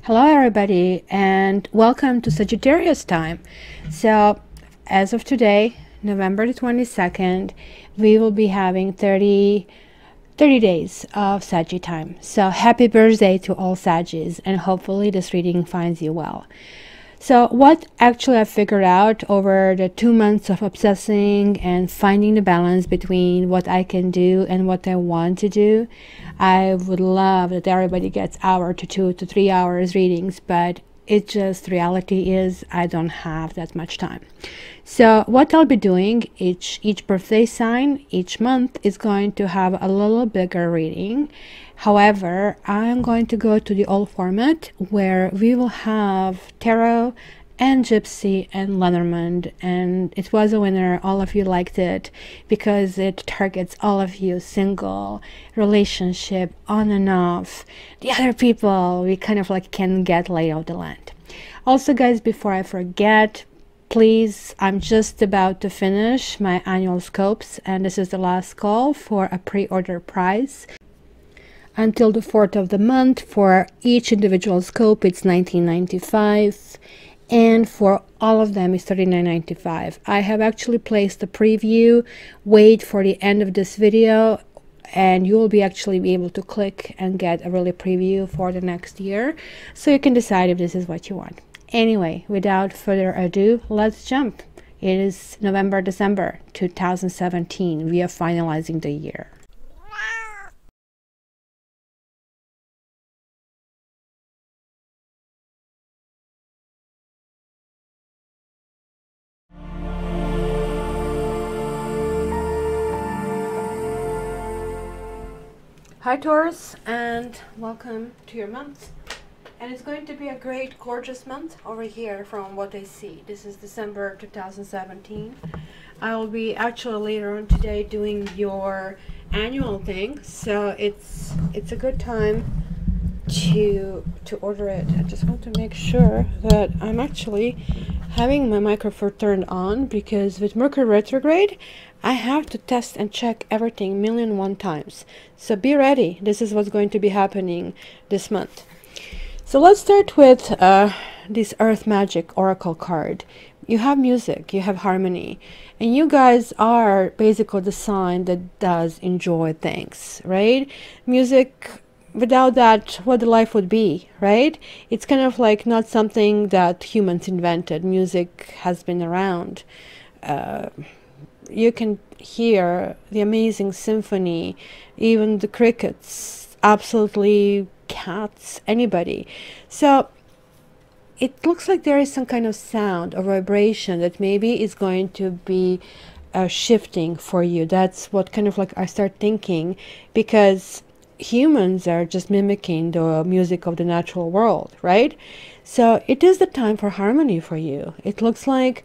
Hello everybody and welcome to Sagittarius time. So as of today, November the 22nd, we will be having 30 days of Saggy time. So happy birthday to all Saggies, and hopefully this reading finds you well. So what actually I figured out over the 2 months of obsessing and finding the balance between what I can do and what I want to do, I would love that everybody gets hour to 2 to 3 hours readings, but it just reality is I don't have that much time. So what I'll be doing, each birthday sign each month is going to have a little bigger reading. However, I'm going to go to the old format where we will have tarot and Gypsy and Lenormand, and it was a winner. All of you liked it because it targets all of you, single, relationship, on and off, the other people we kind of like can get laid off the land. Also guys, before I forget, please, I'm just about to finish my annual scopes, and this is the last call for a pre-order price. Until the 4th of the month, for each individual scope, it's $19.95, and for all of them, it's $39.95. I have actually placed a preview. Wait for the end of this video, and you will be able to click and get a really preview for the next year, so you can decide if this is what you want. Anyway, without further ado, let's jump. It is November, December 2017. We are finalizing the year. Hi Taurus, and welcome to your month. And it's going to be a great, gorgeous month over here from what I see. This is December 2017. I will be actually later on today doing your annual thing, so it's a good time to order it. I just want to make sure that I'm actually having my microphone turned on, because with Mercury retrograde I have to test and check everything 1,000,001 times. So be ready. This is what's going to be happening this month. So let's start with this Earth Magic Oracle card. You have music, you have harmony, and you guys are basically the sign that does enjoy things, right? Music, without that, what the life would be, right? It's kind of like not something that humans invented. Music has been around. You can hear the amazing symphony, even the crickets, absolutely cats, anybody. So it looks like there is some kind of sound or vibration that maybe is going to be shifting for you. That's what kind of like I start thinking, because humans are just mimicking the music of the natural world, right? So it is the time for harmony for you. It looks like,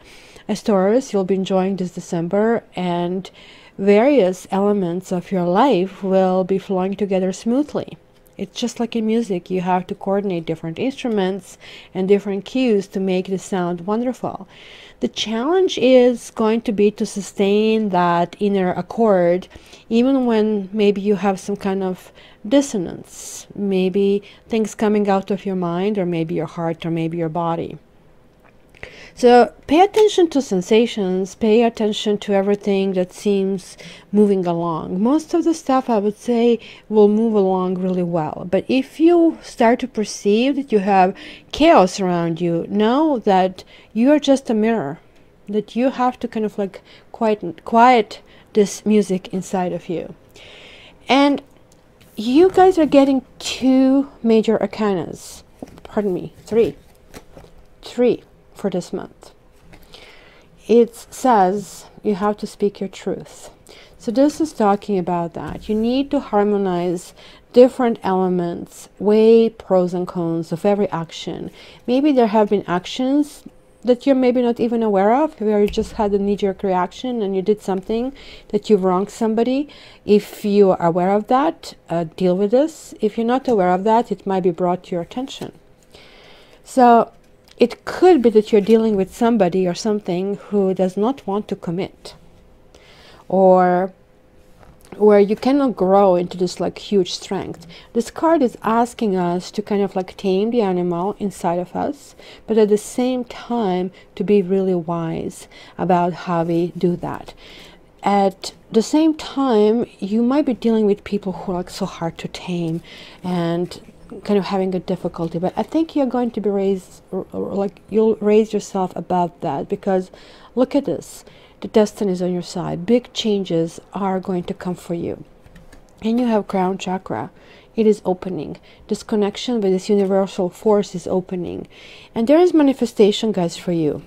as Taurus, you'll be enjoying this December, and various elements of your life will be flowing together smoothly. It's just like in music, you have to coordinate different instruments and different cues to make the sound wonderful. The challenge is going to be to sustain that inner accord, even when maybe you have some kind of dissonance, maybe things coming out of your mind, or maybe your heart, or maybe your body. So pay attention to sensations, pay attention to everything that seems moving along. Most of the stuff, I would say, will move along really well. But if you start to perceive that you have chaos around you, know that you are just a mirror, that you have to kind of like quiet this music inside of you. And you guys are getting 2 major arcanas. Pardon me, 3 for this month. It says you have to speak your truth. So this is talking about that. You need to harmonize different elements, weigh pros and cons of every action. Maybe there have been actions that you're maybe not even aware of, where you just had a knee-jerk reaction and you did something that you've wronged somebody. If you are aware of that, deal with this. If you're not aware of that, it might be brought to your attention. So it could be that you're dealing with somebody or something who does not want to commit, or where you cannot grow into this like huge strength. This card is asking us to kind of like tame the animal inside of us, but at the same time to be really wise about how we do that. At the same time, you might be dealing with people who are like so hard to tame and kind of having a difficulty, but I think you're going to be raised, or like you'll raise yourself above that, because look at this. The destiny is on your side. Big changes are going to come for you. And you have crown chakra. It is opening. This connection with this universal force is opening. And there is manifestation, guys, for you.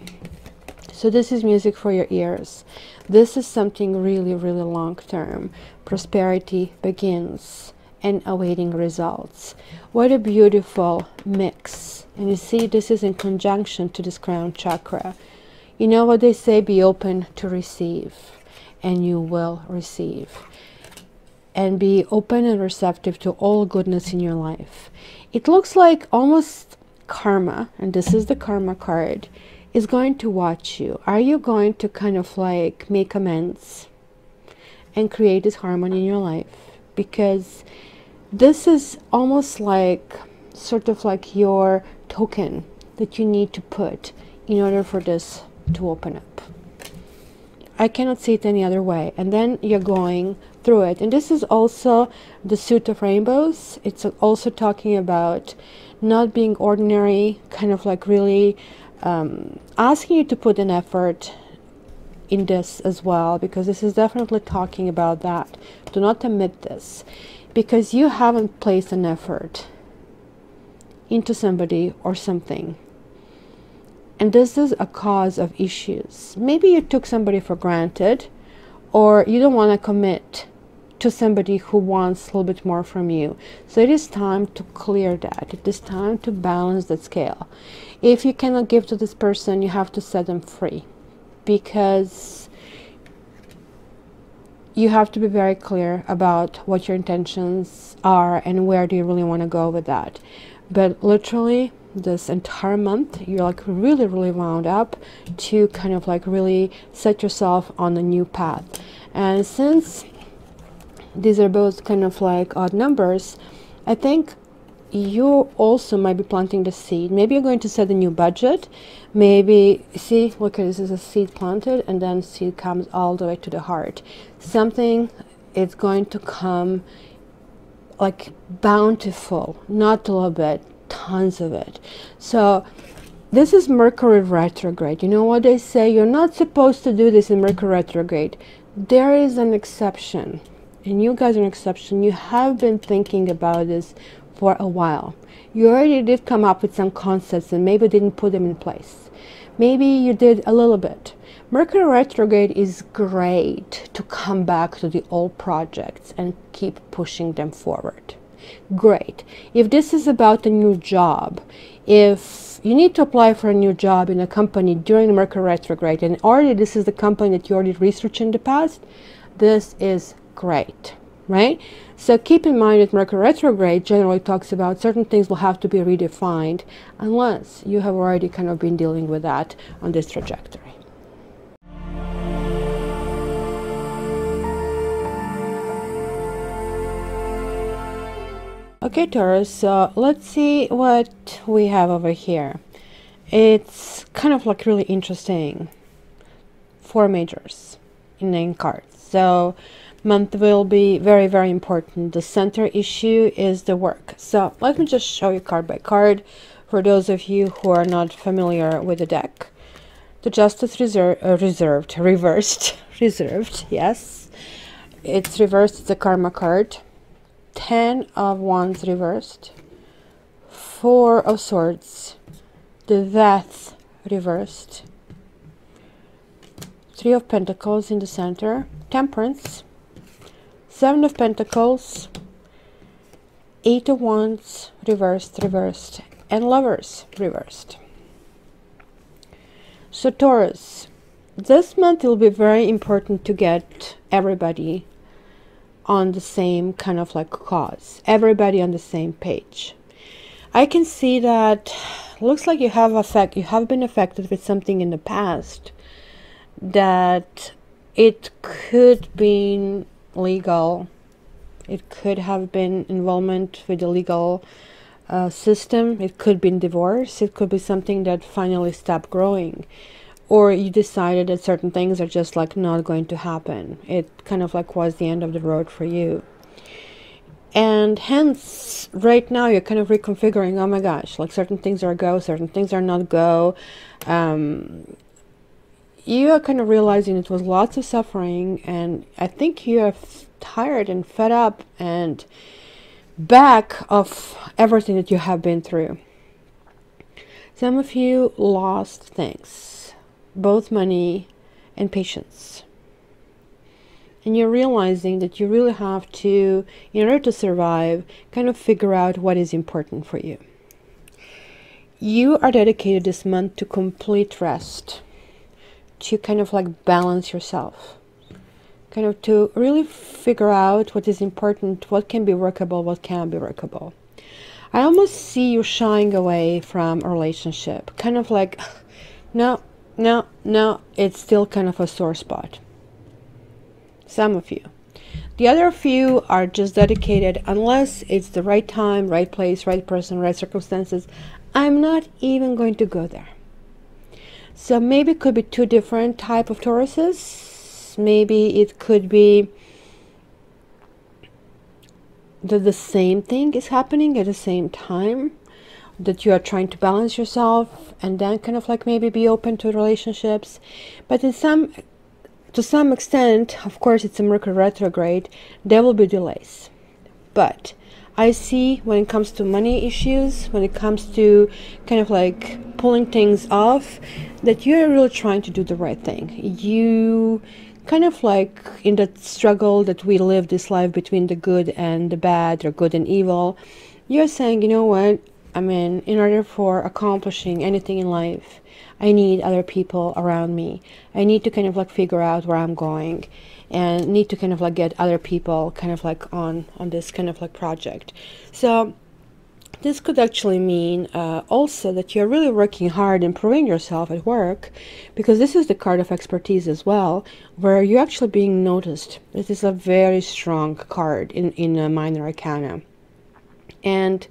So this is music for your ears. This is something really, really long term. Prosperity begins and awaiting results. What a beautiful mix. And you see, this is in conjunction to this crown chakra. You know what they say, be open to receive, and you will receive. And be open and receptive to all goodness in your life. It looks like almost karma, and this is the karma card, is going to watch you. Are you going to kind of like make amends and create this harmony in your life? Because this is almost like sort of like your token that you need to put in order for this to open up. I cannot see it any other way. And then you're going through it. And this is also the suit of rainbows. It's also talking about not being ordinary, kind of like really asking you to put an effort in this as well, because this is definitely talking about that. Do not omit this, because you haven't placed an effort into somebody or something. And this is a cause of issues. Maybe you took somebody for granted, or you don't want to commit to somebody who wants a little bit more from you. So it is time to clear that. It is time to balance that scale. If you cannot give to this person, you have to set them free, because you have to be very clear about what your intentions are and where do you really want to go with that. But literally, this entire month you're like really, really wound up to kind of like really set yourself on a new path. And since these are both kind of like odd numbers, I think you also might be planting the seed. Maybe you're going to set a new budget. Maybe, see, look at this, is a seed planted, and then seed comes all the way to the heart. Something is going to come like bountiful, not a little bit, tons of it. So this is Mercury retrograde. You know what they say? You're not supposed to do this in Mercury retrograde. There is an exception, and you guys are an exception. You have been thinking about this for a while. You already did come up with some concepts and maybe didn't put them in place. Maybe you did a little bit. Mercury retrograde is great to come back to the old projects and keep pushing them forward. Great. If this is about a new job, if you need to apply for a new job in a company during Mercury retrograde, and already this is the company that you already researched in the past, this is great, right? So keep in mind that Mercury retrograde generally talks about certain things will have to be redefined unless you have already kind of been dealing with that on this trajectory. Okay, Taurus, so let's see what we have over here. It's kind of like really interesting. 4 majors in 9 cards. So month will be very, very important. The center issue is the work. So let me just show you card by card for those of you who are not familiar with the deck. The Justice reversed, yes. It's reversed, it's a karma card. 10 of Wands reversed, 4 of Swords, the Death reversed, 3 of Pentacles in the center, Temperance, 7 of Pentacles, 8 of Wands reversed, and Lovers reversed. So Taurus, this month will be very important to get everybody on the same kind of like cause, everybody on the same page. I can see that looks like you have been affected with something in the past, that it could be legal. It could have been involvement with the legal system. It could be divorce. It could be something that finally stopped growing, or you decided that certain things are just like not going to happen. It kind of like was the end of the road for you. And hence, right now, you're kind of reconfiguring, oh my gosh, like certain things are go, certain things are not go. You are kind of realizing it was lots of suffering, and I think you are tired and fed up and back of everything that you have been through. Some of you lost things, both money and patience. And you're realizing that you really have to, in order to survive, kind of figure out what is important for you. You are dedicated this month to complete rest, to kind of like balance yourself, kind of to really figure out what is important, what can be workable, what can't be workable. I almost see you shying away from a relationship, kind of like, no, it's still kind of a sore spot. Some of you. The other few are just dedicated, unless it's the right time, right place, right person, right circumstances. I'm not even going to go there. So maybe it could be two different type of Tauruses. Maybe it could be that the same thing is happening at the same time, that you are trying to balance yourself and then kind of like maybe be open to relationships. But to some extent, of course, it's a Mercury retrograde, there will be delays. But I see when it comes to money issues, when it comes to kind of like pulling things off, that you're really trying to do the right thing. You kind of like in that struggle that we live this life between the good and the bad, or good and evil, you're saying, you know what, I mean, in order for accomplishing anything in life, I need other people around me. I need to kind of like figure out where I'm going, and need to kind of like get other people kind of like on this kind of like project. So this could actually mean also that you're really working hard, improving yourself at work, because this is the card of expertise as well, where you're actually being noticed. This is a very strong card in a minor arcana. And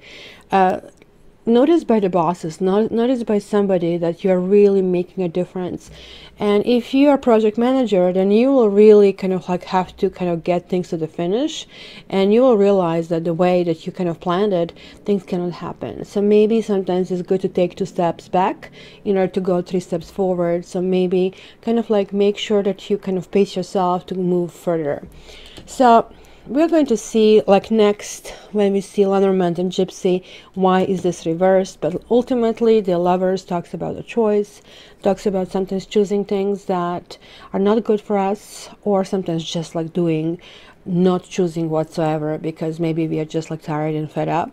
noticed by the bosses, noticed by somebody that you're really making a difference. And if you're a project manager, then you will really kind of like have to kind of get things to the finish, and you will realize that the way that you kind of planned it, things cannot happen. So maybe sometimes it's good to take 2 steps back in order to go 3 steps forward. So maybe kind of like make sure that you kind of pace yourself to move further. So we're going to see, like next, when we see Lenormand and Gypsy, why is this reversed? But ultimately, the Lovers talks about a choice, talks about sometimes choosing things that are not good for us, or sometimes just like not choosing whatsoever, because maybe we are just like tired and fed up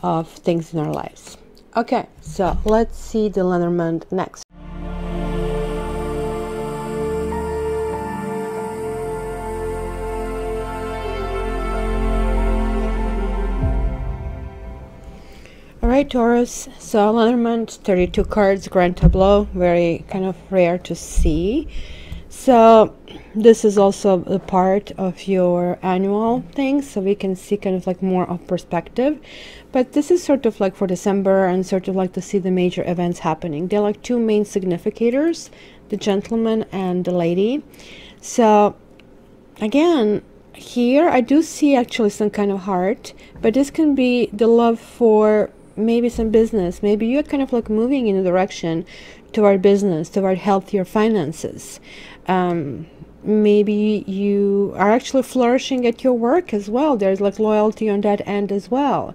of things in our lives. Okay, so let's see the Lenormand next. Alright, Taurus, so Lenormand, 32 cards, Grand Tableau, very kind of rare to see. So this is also a part of your annual thing, so we can see kind of like more of perspective. But this is sort of like for December, and sort of like to see the major events happening. They're like 2 main significators, the gentleman and the lady. So again, here I do see actually some kind of heart, but this can be the love for maybe some business. Maybe you're kind of like moving in a direction toward business, toward healthier finances. Maybe you are actually flourishing at your work as well. There's like loyalty on that end as well.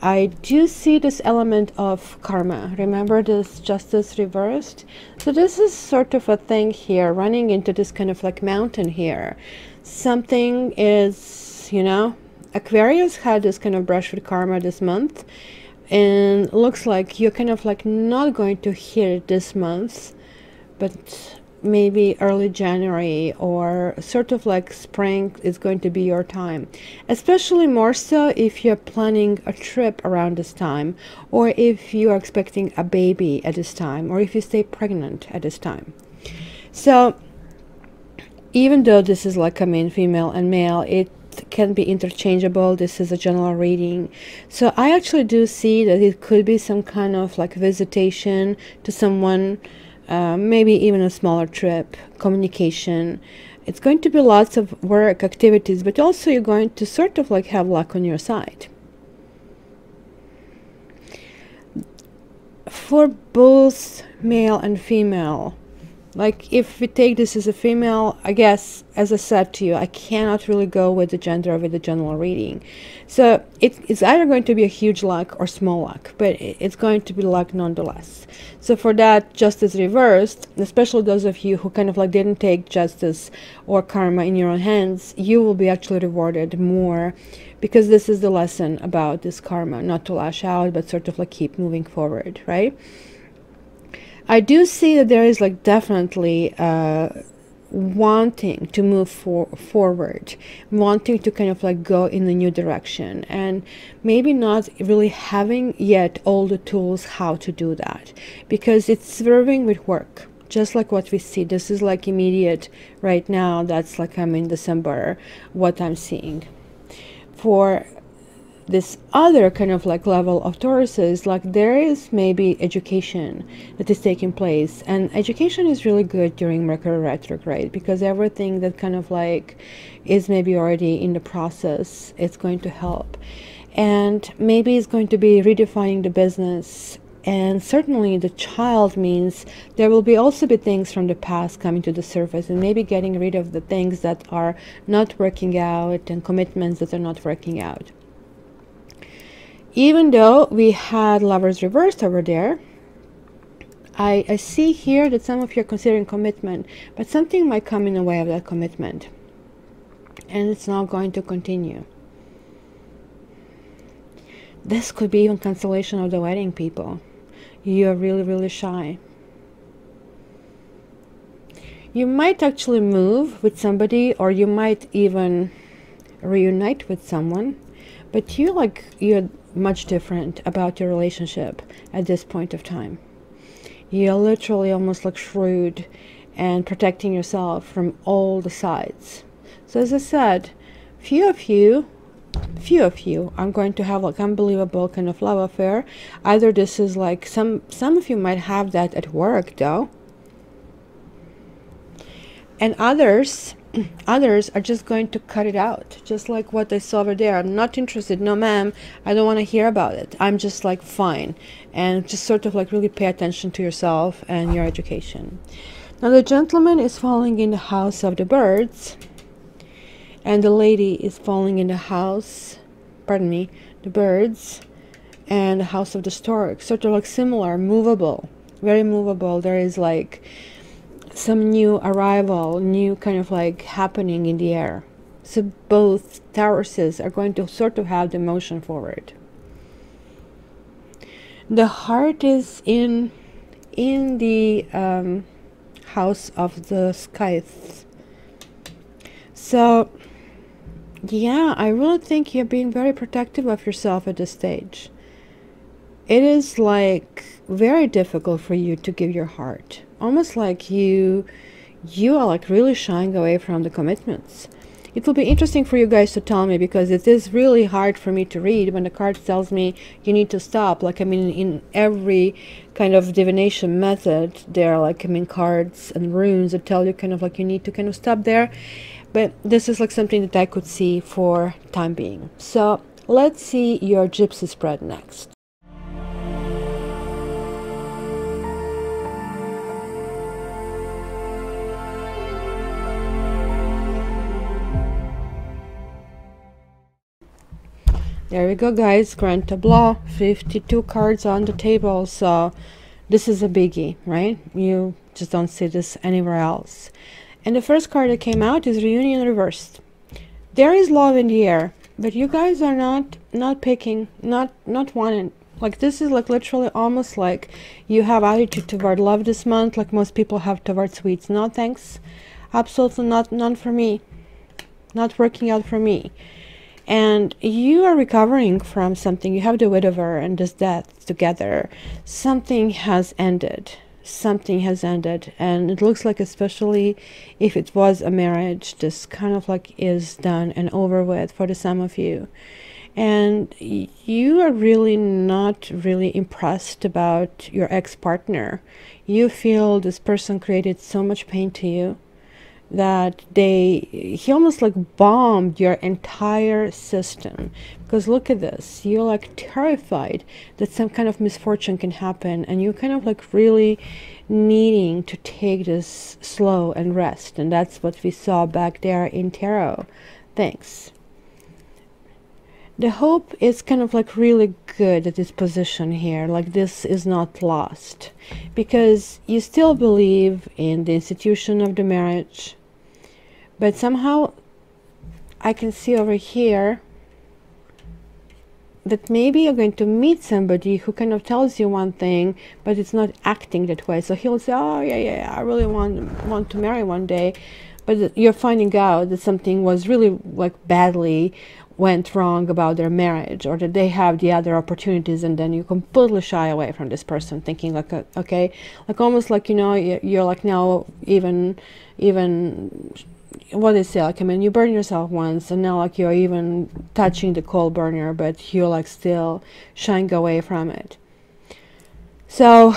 I do see this element of karma. Remember this justice reversed? So this is sort of a thing here, running into this kind of like mountain here. Something is, you know, Aquarius had this kind of brush with karma this month, and looks like you're kind of like not going to hear it this month, but maybe early January or sort of like spring is going to be your time, especially more so if you're planning a trip around this time, or if you are expecting a baby at this time, or if you stay pregnant at this time. So even though this is like, I mean, female and male, it can be interchangeable. This is a general reading. So I actually do see that it could be some kind of like visitation to someone, maybe even a smaller trip, communication. It's going to be lots of work activities, but also you're going to sort of like have luck on your side. For both male and female, like if we take this as a female, I guess, as I said to you, I cannot really go with the gender with the general reading. So it's either going to be a huge luck or small luck, but it's going to be luck nonetheless. So for that, justice reversed, especially those of you who kind of like didn't take justice or karma in your own hands, you will be actually rewarded more, because this is the lesson about this karma, not to lash out, but sort of like keep moving forward, right? I do see that there is like definitely wanting to move forward, wanting to kind of like go in a new direction, and maybe not really having yet all the tools how to do that, because it's serving with work, just like what we see. This is like immediate right now. That's like I'm in December, what I'm seeing. For this other kind of like level of Tauruses, like there is maybe education that is taking place, and education is really good during Mercury retrograde, because everything that kind of like is maybe already in the process, it's going to help, and maybe it's going to be redefining the business. And certainly the child means there will be also be things from the past coming to the surface, and maybe getting rid of the things that are not working out and commitments that are not working out. Even though we had Lovers reversed over there, I see here that some of you are considering commitment, but something might come in the way of that commitment, and it's not going to continue. This could be even cancellation of the wedding, people. You're really, really shy. You might actually move with somebody, or you might even reunite with someone, but you're much different about your relationship at this point of time. You're literally almost like shrewd and protecting yourself from all the sides. So as I said, few of you are going to have like unbelievable kind of love affair. Either this is like some of you might have that at work though, and others are just going to cut it out, just like what I saw over there. I'm not interested, no ma'am, I don't want to hear about it, I'm just like fine, and just sort of like really pay attention to yourself and your education. Now the gentleman is falling in the house of the birds, and the lady is falling in the house, pardon me, the birds and the house of the stork. Sort of like similar, movable, very movable. There is like some new arrival, new kind of like happening in the air. So both Tauruses are going to sort of have the motion forward. The heart is in the house of the scythes. So yeah, I really think you're being very protective of yourself at this stage. It is like very difficult for you to give your heart. Almost like you are like really shying away from the commitments. It will be interesting for you guys to tell me, because it is really hard for me to read when the card tells me you need to stop. Like, I mean, in every kind of divination method, there are like, I mean, cards and runes that tell you kind of like you need to kind of stop there. But this is like something that I could see for time being. So let's see your Gypsy spread next. There we go, guys. Grand Tableau, 52 cards on the table. So this is a biggie, right? You just don't see this anywhere else. And the first card that came out is Reunion Reversed. There is love in the air, but you guys are not picking, not wanting. Like, this is like literally almost like you have attitude toward love this month, like most people have toward sweets. No thanks, absolutely not, none for me, not working out for me. And you are recovering from something. You have the widower and this death together. Something has ended. something has ended, and it looks like, especially if it was a marriage, this kind of like is done and over with for the some of you. And you are really not really impressed about your ex-partner. You feel this person created so much pain to you that he almost like bombed your entire system. Because look at this, you're like terrified that some kind of misfortune can happen, and you're kind of like really needing to take this slow and rest. And that's what we saw back there in tarot. Thanks. The hope is kind of like really good at this position here, like this is not lost, because you still believe in the institution of the marriage. But somehow I can see over here that maybe you're going to meet somebody who kind of tells you one thing, but it's not acting that way. So he'll say, oh yeah, I really want to marry one day. But you're finding out that something was really like badly went wrong about their marriage, or that they have the other opportunities, and then you completely shy away from this person, thinking like, okay, like almost like, you know, you're like now even what they say, like, I mean, you burn yourself once, and now like you're even touching the coal burner, but you're like still shying away from it. So,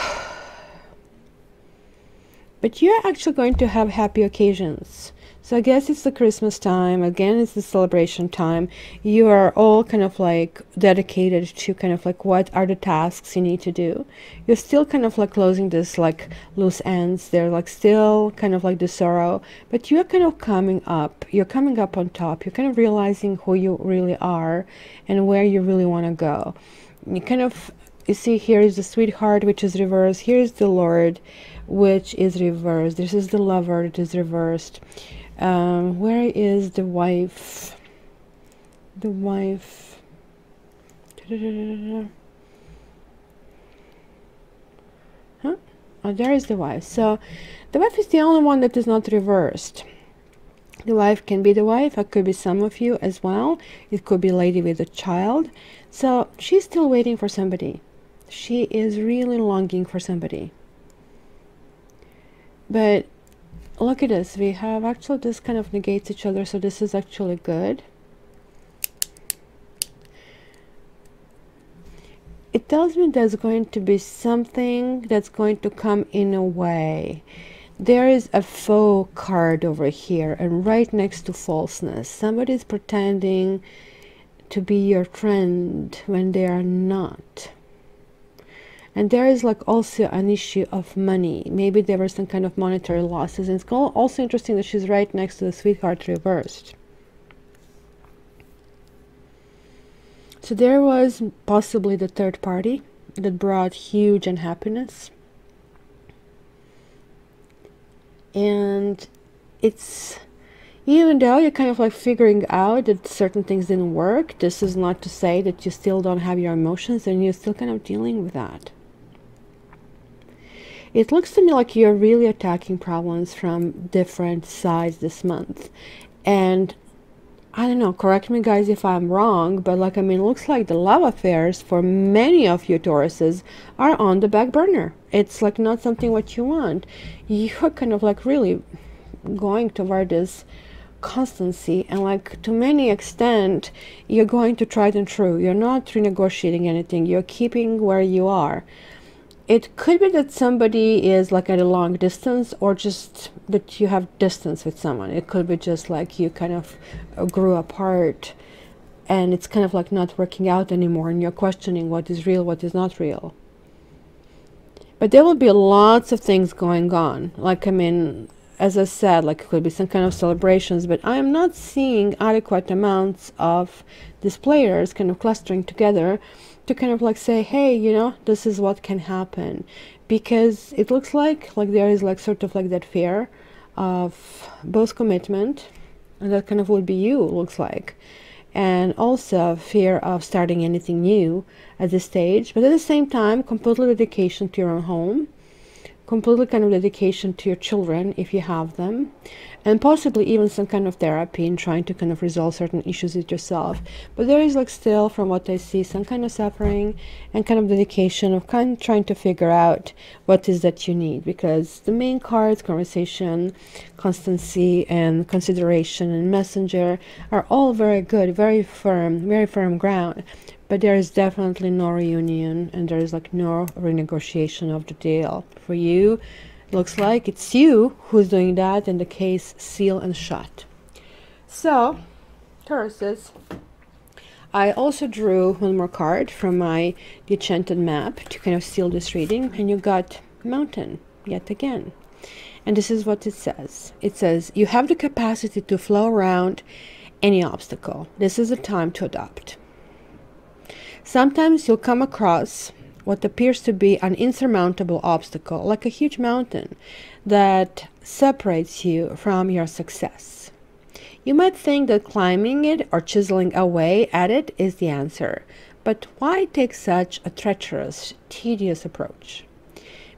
but you're actually going to have happy occasions. So I guess it's the Christmas time, again it's the celebration time. You are all kind of like dedicated to kind of like what are the tasks you need to do. You're still kind of like closing this like loose ends. They're like still kind of like the sorrow, but you're kind of coming up. You're coming up on top. You're kind of realizing who you really are and where you really want to go. You kind of, you see, here is the sweetheart, which is reversed. Here is the Lord, which is reversed. This is the lover, it is reversed. Where is the wife? The wife. Huh? Oh, there is the wife. So the wife is the only one that is not reversed. The wife can be the wife. It could be some of you as well. It could be a lady with a child. So she's still waiting for somebody. She is really longing for somebody. But look at this, we have actually this kind of negates each other, so this is actually good. It tells me there's going to be something that's going to come in a way. There is a faux card over here, and right next to falseness. Somebody's pretending to be your friend when they are not. And there is like also an issue of money. Maybe there were some kind of monetary losses. And it's also interesting that she's right next to the sweetheart reversed. So there was possibly the third party that brought huge unhappiness. And it's, even though you're kind of like figuring out that certain things didn't work, this is not to say that you still don't have your emotions and you're still kind of dealing with that. It looks to me like you're really attacking problems from different sides this month. And I don't know, correct me guys if I'm wrong, but like, I mean, it looks like the love affairs for many of you Tauruses are on the back burner. It's like not something what you want. You're kind of like really going toward this constancy, and like to many extent you're going to try it and true. You're not renegotiating anything. You're keeping where you are. It could be that somebody is like at a long distance, or just that you have distance with someone. It could be just like you kind of grew apart and it's kind of like not working out anymore, and you're questioning what is real, what is not real. But there will be lots of things going on. Like, I mean, as I said, like it could be some kind of celebrations, but I am not seeing adequate amounts of these players kind of clustering together to kind of like say, hey, you know, this is what can happen. Because it looks like there is like sort of like that fear of both commitment, and that kind of would be you, looks like, and also fear of starting anything new at this stage, but at the same time complete dedication to your own home, completely kind of dedication to your children if you have them, and possibly even some kind of therapy in trying to kind of resolve certain issues with yourself. But there is like still, from what I see, some kind of suffering and kind of dedication of kind of trying to figure out what is that you need, because the main cards, conversation, constancy, and consideration, and messenger are all very good, very firm ground. But there is definitely no reunion, and there is like no renegotiation of the deal. For you, looks like it's you who's doing that, and the case sealed and shut. So, Tauruses, I also drew one more card from my The Enchanted Map to kind of seal this reading, and you got Mountain yet again. And this is what it says. It says, you have the capacity to flow around any obstacle. This is a time to adopt. Sometimes you'll come across what appears to be an insurmountable obstacle, like a huge mountain that separates you from your success. You might think that climbing it or chiseling away at it is the answer, but why take such a treacherous, tedious approach?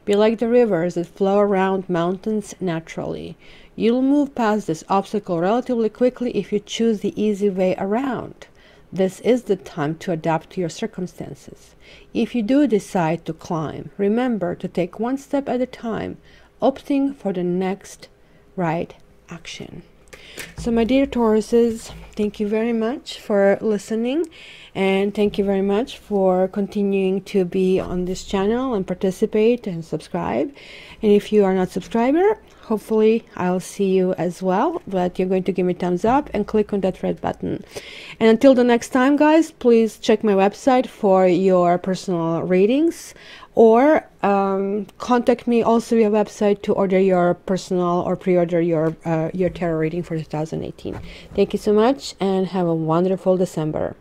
Be like the rivers that flow around mountains naturally. You'll move past this obstacle relatively quickly if you choose the easy way around. This is the time to adapt to your circumstances. If you do decide to climb, remember to take one step at a time, opting for the next right action. So my dear Tauruses, thank you very much for listening, and thank you very much for continuing to be on this channel and participate and subscribe. And if you are not a subscriber, hopefully I'll see you as well, but you're going to give me thumbs up and click on that red button. And until the next time, guys, please check my website for your personal readings, or contact me also via website to order your personal or pre-order your tarot reading for 2018. Thank you so much, and have a wonderful December.